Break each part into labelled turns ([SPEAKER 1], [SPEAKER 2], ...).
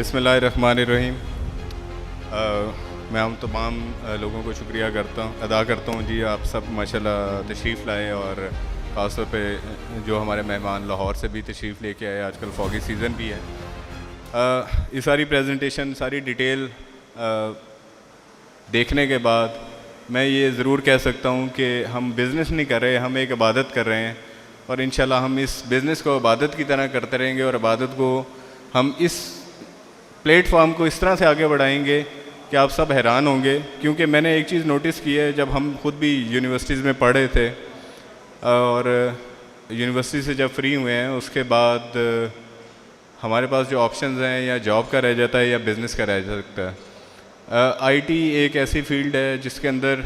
[SPEAKER 1] بسم اللہ الرحمن الرحیم. میں ہم تمام لوگوں کو شکریہ ادا کرتا ہوں جی. آپ سب ماشاءاللہ تشریف لائے, اور خاص طور پہ جو ہمارے مہمان لاہور سے بھی تشریف لے کے آئے. آج کل فوگی سیزن بھی ہے. یہ ساری پریزنٹیشن, ساری ڈیٹیل دیکھنے کے بعد میں یہ ضرور کہہ سکتا ہوں کہ ہم بزنس نہیں کر رہے, ہم ایک عبادت کر رہے ہیں. اور انشاءاللہ ہم اس بزنس کو عبادت کی طرح کرتے رہیں گے, اور عبادت کو ہم اس پلیٹ فارم کو اس طرح سے آگے بڑھائیں گے کہ آپ سب حیران ہوں گے. کیونکہ میں نے ایک چیز نوٹس کی ہے, جب ہم خود بھی یونیورسٹیز میں پڑھ رہے تھے اور یونیورسٹی سے جب فری ہوئے ہیں, اس کے بعد ہمارے پاس جو آپشنز ہیں یا جاب کا رہ جاتا ہے یا بزنس کا رہ سکتا ہے. آئی ٹی ایک ایسی فیلڈ ہے جس کے اندر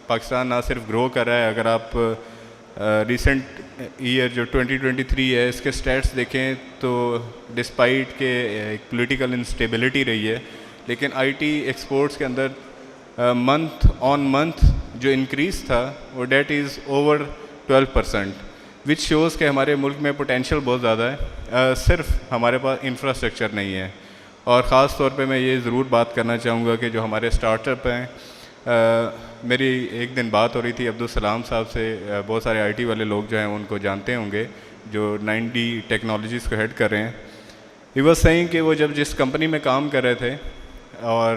[SPEAKER 1] پاکستان نہ صرف گرو کر رہا ہے. اگر آپ ریسنٹ ایئر جو 2023 ہے اس کے سٹیٹس دیکھیں تو ڈسپائٹ کہ ایک پولیٹیکل انسٹیبلٹی رہی ہے, لیکن آئی ٹی ایکسپورٹس کے اندر منتھ آن منتھ جو انکریز تھا وہ that is over 12%, which shows کہ ہمارے ملک میں پوٹینشیل بہت زیادہ ہے, صرف ہمارے پاس انفراسٹرکچر نہیں ہے. اور خاص طور پہ میں یہ ضرور بات کرنا چاہوں گا کہ جو ہمارے اسٹارٹ اپ ہیں, میری ایک دن بات ہو رہی تھی عبدالسلام صاحب سے. بہت سارے آئی ٹی والے لوگ جو ہیں ان کو جانتے ہوں گے جو 9D ٹیکنالوجیز کو ہیڈ کر رہے ہیں. ہی واز سیئنگ کہ وہ جب جس کمپنی میں کام کر رہے تھے اور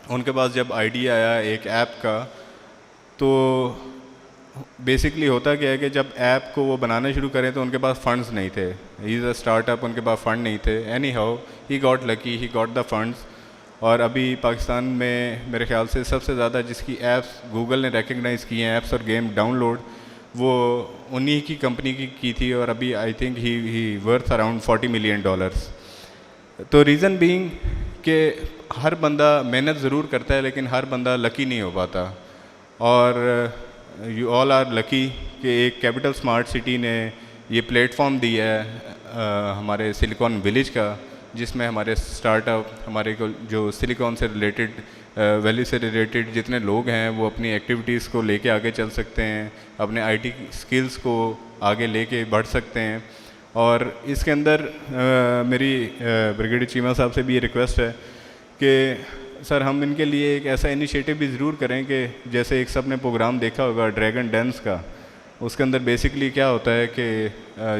[SPEAKER 1] ان کے پاس جب آئیڈیا آیا ایک ایپ کا, تو بیسکلی ہوتا کیا ہے کہ جب ایپ کو وہ بنانا شروع کریں تو ان کے پاس فنڈز نہیں تھے. ہی از اے اسٹارٹ اپ, ان کے پاس فنڈ نہیں تھے. Any how he got lucky, he got the funds. اور ابھی پاکستان میں میرے خیال سے سب سے زیادہ جس کی ایپس گوگل نے ریکگنائز کی ہیں, ایپس اور گیم ڈاؤن لوڈ, وہ انہی کی کمپنی کی تھی. اور ابھی I think he worth around $40 million. تو ریزن بینگ کہ ہر بندہ محنت ضرور کرتا ہے لیکن ہر بندہ لکی نہیں ہو پاتا. اور یو آل آر لکی کہ ایک کیپٹل اسمارٹ سٹی نے یہ پلیٹ فارم دیا ہے ہمارے سلیکون ولیج کا, جس میں ہمارے اسٹارٹ اپ, ہمارے جو سلیکون سے ریلیٹڈ, ویلی سے ریلیٹڈ جتنے لوگ ہیں وہ اپنی ایکٹیویٹیز کو لے کے آگے چل سکتے ہیں, اپنے آئی ٹی اسکلز کو آگے لے کے بڑھ سکتے ہیں. اور اس کے اندر میری بریگیڈیئر چیمہ صاحب سے بھی یہ ریکویسٹ ہے کہ سر ہم ان کے لیے ایک ایسا انیشیٹو بھی ضرور کریں کہ جیسے ایک سب نے پروگرام دیکھا ہوگا ڈریگن ڈینس کا, اس کے اندر بیسکلی کیا ہوتا ہے کہ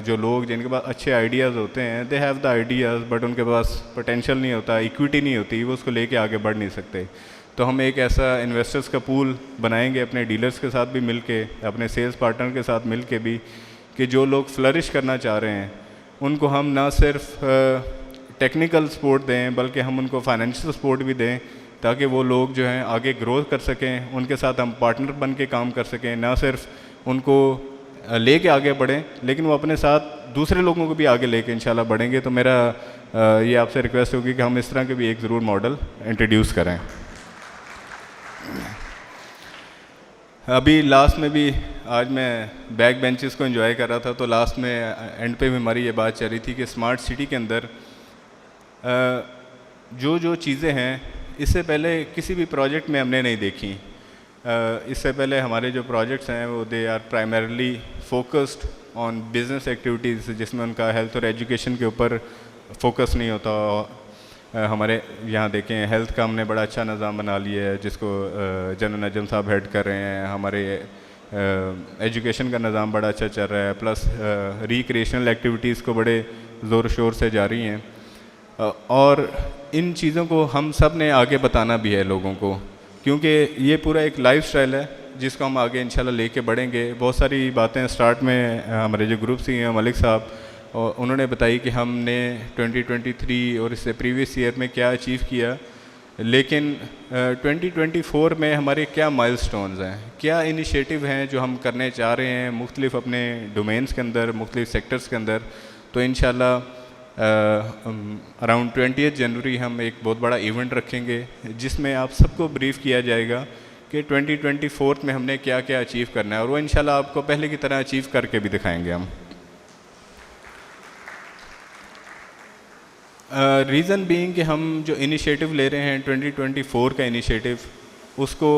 [SPEAKER 1] جو لوگ جن کے پاس اچھے آئیڈیاز ہوتے ہیں, they have the ideas but in کے پاس پوٹینشیل نہیں ہوتا, ایکویٹی نہیں ہوتی, وہ اس کو لے کے آگے بڑھ نہیں سکتے. تو ہم ایک ایسا انویسٹرز کا پول بنائیں گے اپنے ڈیلرز کے ساتھ بھی مل کے, اپنے سیلز پارٹنر کے ساتھ مل کے بھی, کہ جو لوگ فلرش کرنا چاہ رہے ہیں ان کو ہم نہ صرف ٹیکنیکل سپورٹ دیں بلکہ ہم ان کو فائنینشیل سپورٹ بھی دیں, تاکہ وہ لوگ جو ہیں آگے گرو کر سکیں, ان کے ساتھ ہم پارٹنر بن کے کام کر سکیں. نہ صرف ان کو لے کے آگے بڑھیں لیکن وہ اپنے ساتھ دوسرے لوگوں کو بھی آگے لے کے انشاءاللہ بڑھیں گے. تو میرا یہ آپ سے ریکویسٹ ہوگی کہ ہم اس طرح کے بھی ایک ضرور ماڈل انٹروڈیوس کریں. ابھی لاسٹ میں بھی آج میں بیک بینچز کو انجوائے کر رہا تھا, تو لاسٹ میں اینڈ پہ بھی ہماری یہ بات چل رہی تھی کہ اسمارٹ سٹی کے اندر جو چیزیں ہیں اس سے پہلے کسی بھی پروجیکٹ میں ہم نے نہیں دیکھی. اس سے پہلے ہمارے جو پروجیکٹس ہیں وہ they are primarily focused on business activities, جس میں ان کا ہیلتھ اور ایجوکیشن کے اوپر فوکس نہیں ہوتا. ہمارے یہاں دیکھیں ہیلتھ کا ہم نے بڑا اچھا نظام بنا لیا ہے جس کو جنرل نجم صاحب ہیڈ کر رہے ہیں. ہمارے ایجوکیشن کا نظام بڑا اچھا چل رہا ہے, پلس ریکریشنل ایکٹیویٹیز کو بڑے زور و شور سے جاری ہیں. اور ان چیزوں کو ہم سب نے آگے بتانا بھی ہے لوگوں کو, کیونکہ یہ پورا ایک لائف سٹائل ہے جس کو ہم آگے انشاءاللہ لے کے بڑھیں گے. بہت ساری باتیں سٹارٹ میں ہمارے جو گروپ سی ہیں ملک صاحب, انہوں نے بتائی کہ ہم نے 2023 اور اس سے پریویس ایئر میں کیا اچیو کیا, لیکن 2024 میں ہمارے کیا مائل سٹونز ہیں, کیا انیشیٹو ہیں جو ہم کرنے چاہ رہے ہیں مختلف اپنے ڈومینس کے اندر, مختلف سیکٹرز کے اندر. تو انشاءاللہ اراؤنڈ 20 جنوری ہم ایک بہت بڑا ایونٹ رکھیں گے جس میں آپ سب کو بریف کیا جائے گا کہ 2024 میں ہم نے کیا کیا اچیو کرنا ہے, اور وہ انشاءاللہ آپ کو پہلے کی طرح اچیو کر کے بھی دکھائیں گے ہم. ریزن بینگ کہ ہم جو انیشیٹو لے رہے ہیں 2024 کا انیشیٹو, اس کو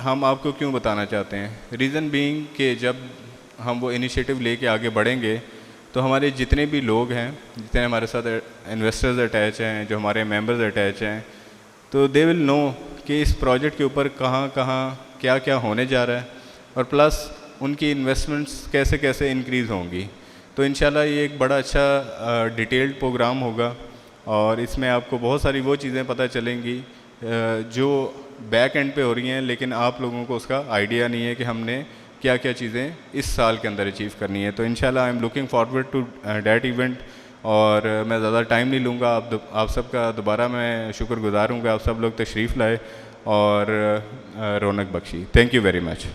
[SPEAKER 1] ہم آپ کو کیوں بتانا چاہتے ہیں. ریزن بینگ کہ جب ہم وہ انیشیٹو لے کے آگے بڑھیں گے تو ہمارے جتنے بھی لوگ ہیں، جتنے ہمارے ساتھ انویسٹرز اٹیچ ہیں، جو ہمارے ممبرز اٹیچ ہیں، تو دے ول نو کہ اس پروجیکٹ کے اوپر کہاں کہاں کیا کیا ہونے جا رہا ہے، اور پلس ان کی انویسٹمنٹس کیسے کیسے انکریز ہوں گی. تو انشاءاللہ یہ ایک بڑا اچھا ڈیٹیلڈ پروگرام ہوگا، اور اس میں آپ کو بہت ساری وہ چیزیں پتہ چلیں گی جو بیک اینڈ پہ ہو رہی ہیں، لیکن آپ لوگوں کو اس کا آئیڈیا نہیں ہے کہ ہم نے کیا کیا چیزیں اس سال کے اندر اچیو کرنی ہے. تو انشاءاللہ I am looking forward to that event. اور میں زیادہ ٹائم نہیں لوں گا. آپ سب کا دوبارہ میں شکر گزار ہوں کہ آپ سب لوگ تشریف لائے اور رونق بخشی. Thank you very much.